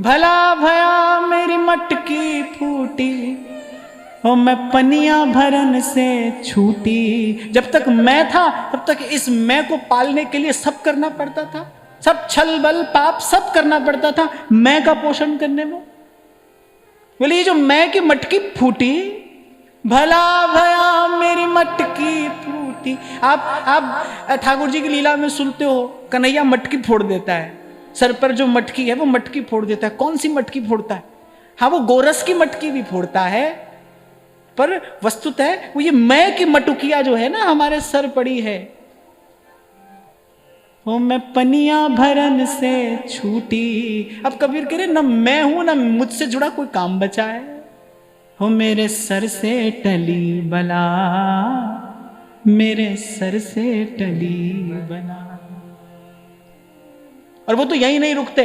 भला भया मेरी मटकी फूटी, और मैं पनिया भरन से छूटी। जब तक मैं था तब तक इस मैं को पालने के लिए सब करना पड़ता था, सब छल बल पाप सब करना पड़ता था मैं का पोषण करने में। बोले ये जो मैं की मटकी फूटी, भला भया मेरी मटकी फूटी। आप ठाकुर जी की लीला में सुनते हो, कन्हैया मटकी फोड़ देता है, सर पर जो मटकी है वो मटकी फोड़ देता है। कौन सी मटकी फोड़ता है? हाँ, वो गोरस की मटकी भी फोड़ता है, पर वस्तुतः वो ये मैं की मटुकिया जो है ना हमारे सर पड़ी है। वो मैं पनिया भरन से छूटी। अब कबीर कह रहे न मैं हूं न मुझसे जुड़ा कोई काम बचा है। हो मेरे सर से टली बला, मेरे सर से टली बला। और वो तो यहीं नहीं रुकते,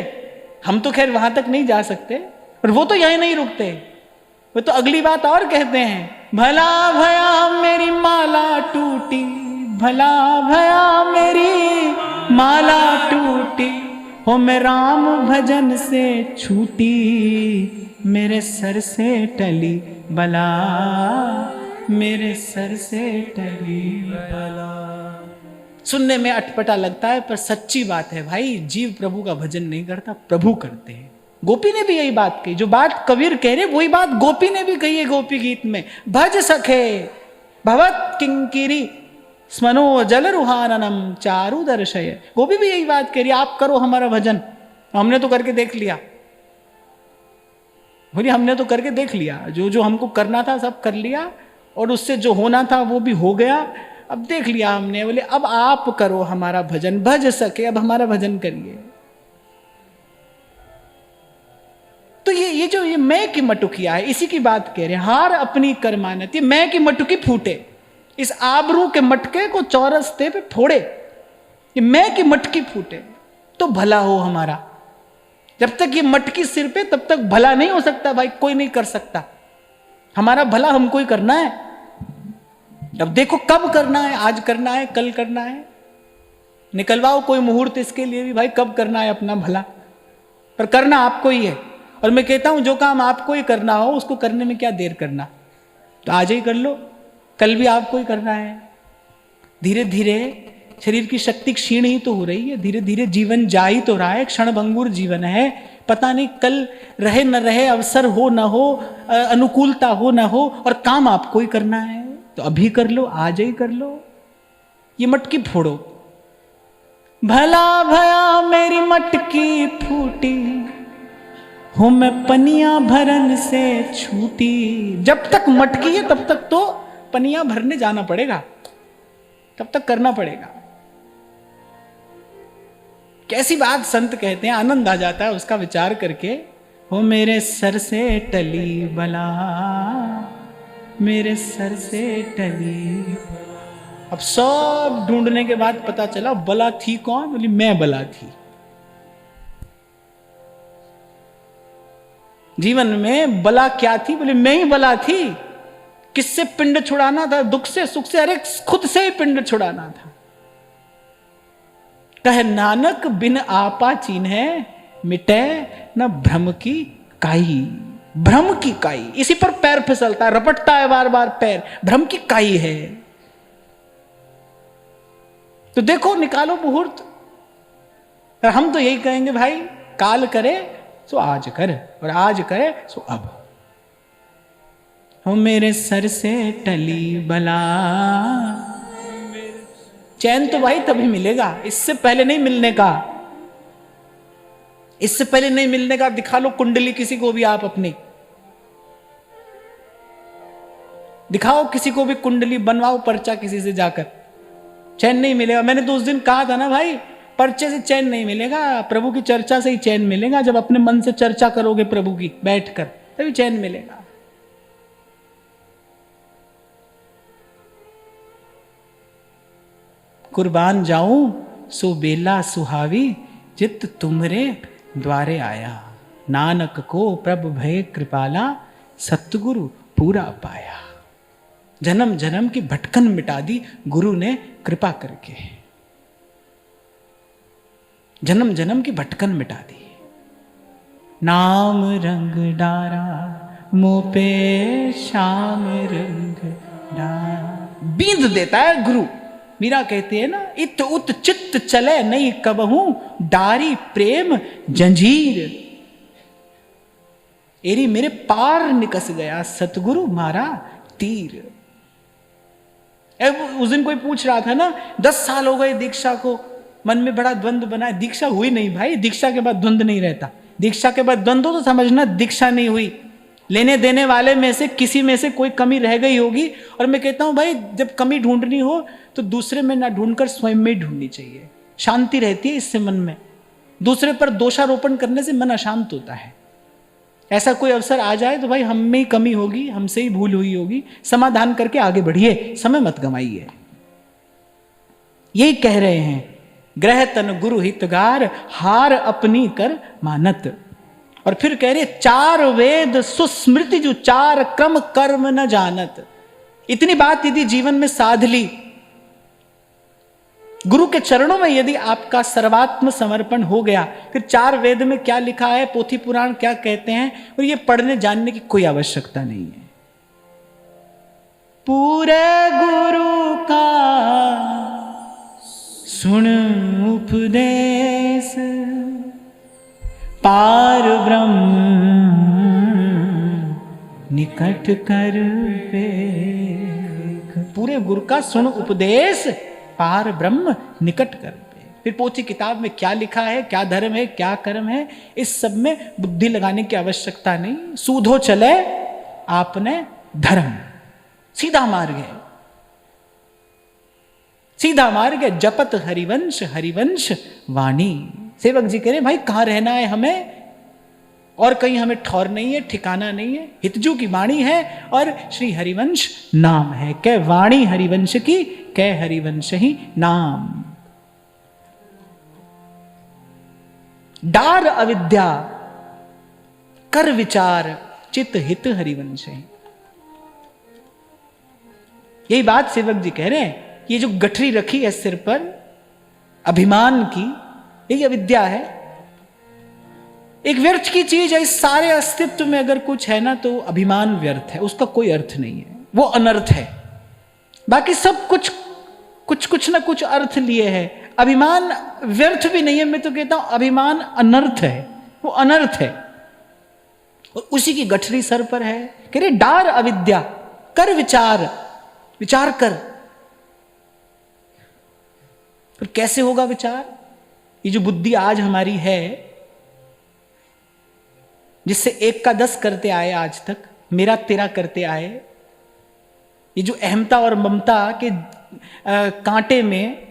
हम तो खैर वहां तक नहीं जा सकते, पर वो तो यहीं नहीं रुकते। वो तो अगली बात और कहते हैं, भला भया मेरी माला टूटी, भला भया मेरी माला टूटी। हो मैं राम भजन से छूटी, मेरे सर से टली बला, मेरे सर से टली बला। सुनने में अटपटा लगता है पर सच्ची बात है भाई। जीव प्रभु का भजन नहीं करता, प्रभु करते हैं। गोपी ने भी यही बात कही, जो बात कबीर कह रहे वही बात गोपी ने भी कही है गोपी गीत में। भज सखे भवत किंकिरी स्मनो जल रुहाननम चारु दर्शय। गोपी भी यही बात कह रही, आप करो हमारा भजन, हमने तो करके देख लिया। बोली हमने तो करके देख लिया, जो जो हमको करना था सब कर लिया, और उससे जो होना था वो भी हो गया, अब देख लिया हमने। बोले अब आप करो हमारा भजन, भज सके अब हमारा भजन करिए। तो ये जो ये मैं की मटुकिया है, इसी की बात कह रहे हैं। हार अपनी करमानत, ये मैं की मटुकी फूटे, इस आबरू के मटके को चौरस्ते पे फोड़े, ये मैं की मटकी फूटे तो भला हो हमारा। जब तक ये मटकी सिर पे तब तक भला नहीं हो सकता भाई, कोई नहीं कर सकता। हमारा भला हमको ही करना है। अब देखो कब करना है, आज करना है, कल करना है, निकलवाओ कोई मुहूर्त इसके लिए भी भाई, कब करना है अपना भला, पर करना आपको ही है। और मैं कहता हूं जो काम आपको ही करना हो उसको करने में क्या देर करना, तो आज ही कर लो, कल भी आपको ही करना है। धीरे धीरे शरीर की शक्ति क्षीण ही तो हो रही है, धीरे धीरे जीवन जा ही तो रहा है, क्षणभंगुर जीवन है, पता नहीं कल रहे न रहे, अवसर हो न हो, अनुकूलता हो न हो, और काम आपको ही करना है, तो अभी कर लो, आज ही कर लो। ये मटकी फोड़ो, भला भया मेरी मटकी फूटी, हूं मैं पनिया भरन से छूटी। जब तक मटकी है तब तक तो पनिया भरने जाना पड़ेगा, तब तक करना पड़ेगा। कैसी बात संत कहते हैं, आनंद आ जाता है उसका विचार करके। हो मेरे सर से टली बला, मेरे सर से टली। अब सब ढूंढने के बाद पता चला बला थी कौन? बोली मैं बला थी। जीवन में बला क्या थी? बोले मैं ही बला थी। किससे पिंड छुड़ाना था? दुख से सुख से, अरे खुद से ही पिंड छुड़ाना था। कहे नानक बिन आपा चीन्हे, मिटे न भ्रम की काई। भ्रम की काई, इसी पर पैर फिसलता है, रपटता है बार बार पैर, भ्रम की काई है। तो देखो निकालो मुहूर्त। हम तो यही कहेंगे भाई, काल करे सो आज कर, और आज करे सो अब। हो मेरे सर से टली बला। चैन तो भाई तभी मिलेगा, इससे पहले नहीं मिलने का, इससे पहले नहीं मिलने का। दिखा लो कुंडली किसी को भी आप अपनी, दिखाओ किसी को भी कुंडली, बनवाओ पर्चा किसी से जाकर, चैन नहीं मिलेगा। मैंने तो उस दिन कहा था ना भाई, पर्चे से चैन नहीं मिलेगा, प्रभु की चर्चा से ही चैन मिलेगा। जब अपने मन से चर्चा करोगे प्रभु की बैठकर, तभी चैन मिलेगा। कुर्बान जाऊं सो बेला सुहावी, जित तुमरे द्वारे आया। नानक को प्रभु भय कृपाला, सतगुरु पूरा पाया। जन्म जन्म की भटकन मिटा दी गुरु ने कृपा करके, जन्म जन्म की भटकन मिटा दी। नाम रंग डारा मुँह पे श्याम रंग डारा। बींद देता है गुरु। मीरा कहती है ना, इत उत चित्त चले नहीं कबहू, डारी प्रेम जंजीर। एरी मेरे पार निकस गया सतगुरु मारा तीर। उस दिन कोई पूछ रहा था ना, 10 साल हो गए दीक्षा को, मन में बड़ा द्वंद्व बना है। दीक्षा हुई नहीं भाई, दीक्षा के बाद द्वंद्व नहीं रहता। दीक्षा के बाद द्वंद्व तो समझना दीक्षा नहीं हुई। लेने देने वाले में से किसी में से कोई कमी रह गई होगी। और मैं कहता हूं भाई, जब कमी ढूंढनी हो तो दूसरे में ना ढूंढकर स्वयं में ढूंढनी चाहिए। शांति रहती है इससे मन में। दूसरे पर दोषारोपण करने से मन अशांत होता है। ऐसा कोई अवसर आ जाए तो भाई हम में ही कमी होगी, हमसे ही भूल हुई होगी, समाधान करके आगे बढ़िए, समय मत गंवाइए। यही कह रहे हैं, ग्रह तन गुरु हितगार, हार अपनी कर मानत। और फिर कह रहे, 4 वेद सुस्मृति जो 4 क्रम कर्म न जानत। इतनी बात यदि जीवन में साध ली, गुरु के चरणों में यदि आपका सर्वात्म समर्पण हो गया, फिर 4 वेद में क्या लिखा है, पोथी पुराण क्या कहते हैं, और ये पढ़ने जानने की कोई आवश्यकता नहीं है। पूरे गुरु का सुन उपदेश, पार ब्रह्म निकट कर वेख। पूरे गुरु का सुन उपदेश, पार ब्रह्म निकट कर पे। फिर पोथी किताब में क्या लिखा है, क्या धर्म है, क्या कर्म है, इस सब में बुद्धि लगाने की आवश्यकता नहीं। सूधो चले आपने धर्म, सीधा मार्ग है, सीधा मार्ग है। जपत हरिवंश हरिवंश वाणी। सेवक जी कह रहे भाई कहां रहना है हमें, और कहीं हमें ठौर नहीं है, ठिकाना नहीं है। हितजू की वाणी है और श्री हरिवंश नाम है। कह वाणी हरिवंश की, कह हरिवंश ही नाम। डार अविद्या कर विचार, चित हित हरिवंश ही। यही बात सेवक जी कह रहे हैं। ये जो गठरी रखी है सिर पर अभिमान की, यही अविद्या है। एक व्यर्थ की चीज है। इस सारे अस्तित्व में अगर कुछ है ना तो अभिमान व्यर्थ है, उसका कोई अर्थ नहीं है, वो अनर्थ है। बाकी सब कुछ कुछ कुछ ना कुछ अर्थ लिए है। अभिमान व्यर्थ भी नहीं है, मैं तो कहता हूं अभिमान अनर्थ है, वो अनर्थ है। और उसी की गठरी सर पर है। कह रहे डार अविद्या कर विचार, विचार कर। पर कैसे होगा विचार? ये जो बुद्धि आज हमारी है, जिससे 1 का 10 करते आए आज तक, मेरा तेरा करते आए, ये जो अहमता और ममता के कांटे में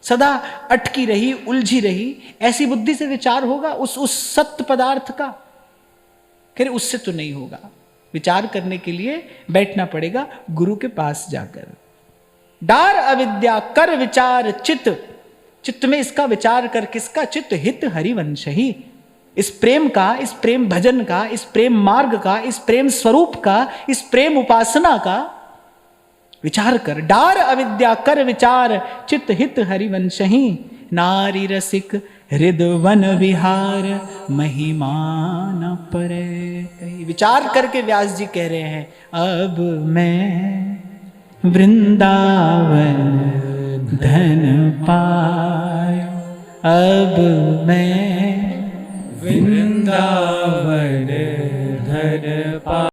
सदा अटकी रही, उलझी रही, ऐसी बुद्धि से विचार होगा उस सत्य पदार्थ का? फिर उससे तो नहीं होगा। विचार करने के लिए बैठना पड़ेगा गुरु के पास जाकर। डार अविद्या कर विचार चित्त, चित्त में इसका विचार कर। किसका? चित्त हित हरिवंश ही। इस प्रेम का, इस प्रेम भजन का, इस प्रेम मार्ग का, इस प्रेम स्वरूप का, इस प्रेम उपासना का विचार कर। डार अविद्या कर विचार, चित्त हित हरिवंश ही। नारी रसिक हृदवन विहार, महिमा न परे। विचार करके व्यास जी कह रहे हैं, अब मैं वृंदावन धन पायो, अब मैं वृंदावन धन पायो।